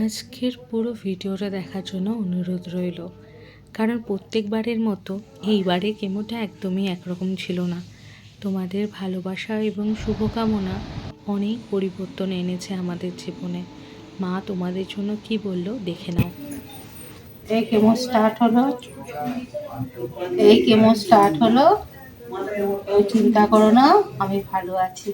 আজকের পুরো ভিডিওটা দেখার জন্য অনুরোধ রইল, কারণ প্রত্যেকবারের মতো এইবারে কেমোটা একদমই একরকম ছিল না। তোমাদের ভালোবাসা এবং শুভকামনা অনেক পরিবর্তন এনেছে আমাদের জীবনে। মা তোমাদের জন্য কি বলল দেখে নাও। এই কেমো স্টার্ট হলো, এই কেমো স্টার্ট হলো। কেউ চিন্তা করো না, আমি ভালো আছি।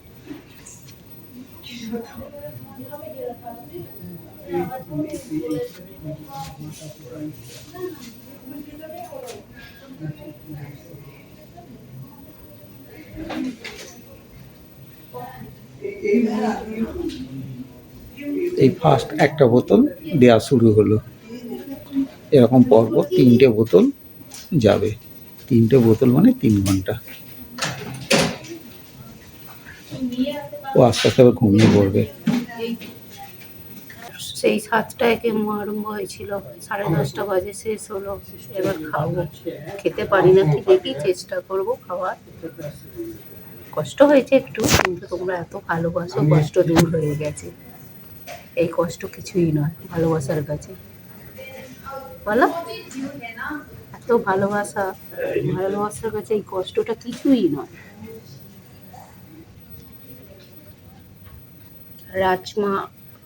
এই ফার্স্ট একটা বোতল দেওয়া শুরু হলো। এরকম পরপর 3টে বোতল যাবে। 3টে বোতল মানে 3 ঘন্টা। ও আস্তে আস্তে আবার ঘুমিয়ে পড়বে। সেই 7টায় কেমো আরম্ভ হয়েছিল, 10:30 বাজে শেষ হলো। এবার খাবো, খেতে পারি না কি দেখি, চেষ্টা করব খাওয়ার। কষ্ট হয়েছে একটু, কিন্তু তোমরা এত ভালোবাসো, কষ্ট দূর হয়ে গেছে। এই কষ্ট কিছুই নয় ভালোবাসার কাছে, বলো? এত ভালোবাসা, ভালোবাসার কাছে এই কষ্টটা কিছুই নয়। রাজমা,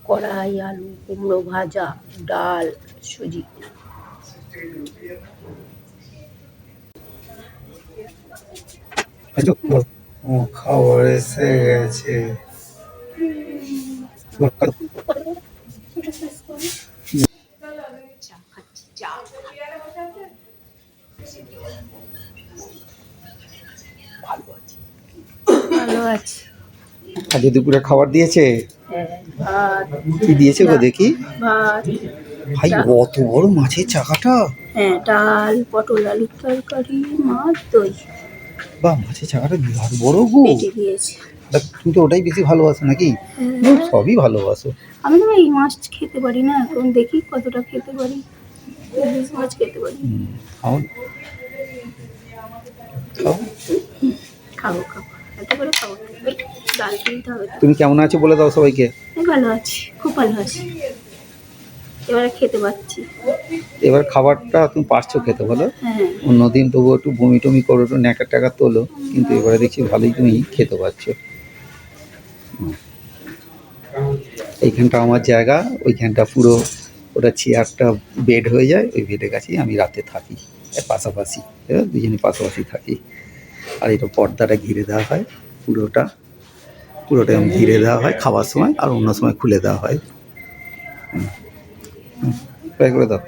কড়াই, আলু, কুমড়ো ভাজা, ডাল, সুজি। ও খাবার এসে গেছে। চা খাচ্ছি, চা। ভালো আছি। আজ দুপুরে খাবার দিয়েছে? হ্যাঁ, ভাত। কি দিয়েছে গো দেখি? ভাত, ভাই অত বড় মাছের চাকাটা! হ্যাঁ, ডাল, পটল আলুর তরকারি, মাছ, দই। বাহ, মাছের চাকাটা বিরাট বড় গো। পেটে দিয়েছে। তুমি তো ওটাই বেশি ভালোবাসো নাকি? সবই ভালোবাসো। আমি তো এই মাছ খেতে পারি না, এখন দেখি কতটা খেতে পারি। ইলিশ মাছ খেতে পারি। খাও খাও। খাবো খাবো, একটা করে খাবো। ডাল কিনতে হবে তো। তুমি কেমন আছো বলে দাও সবাইকে। আমি ভালো আছি, খুব ভালো আছি। এবারে খেতে পাচ্ছি। এবার খাবারটা তুমি পারছো খেতে, বলো? হ্যাঁ। অন্যদিন তবু একটু বমি টমি করো, একটু ন্যাকা ট্যাকা তোলো, কিন্তু এবারে দেখছি ভালোই তুমি খেতে পারছো। এইখানটা আমার জায়গা, ওইখানটা পুরো ওটা চেয়ারটা বেড হয়ে যায়, ওই বেডের কাছেই আমি রাতে থাকি, পাশাপাশি দুজনে পাশাপাশি থাকি। আর এটা পর্দাটা ঘিরে দেওয়া হয়, পুরোটা ঘিরে দেওয়া হয় খাবার সময়, আর অন্য সময় খুলে দেওয়া হয়। ট্রাই করে দাও।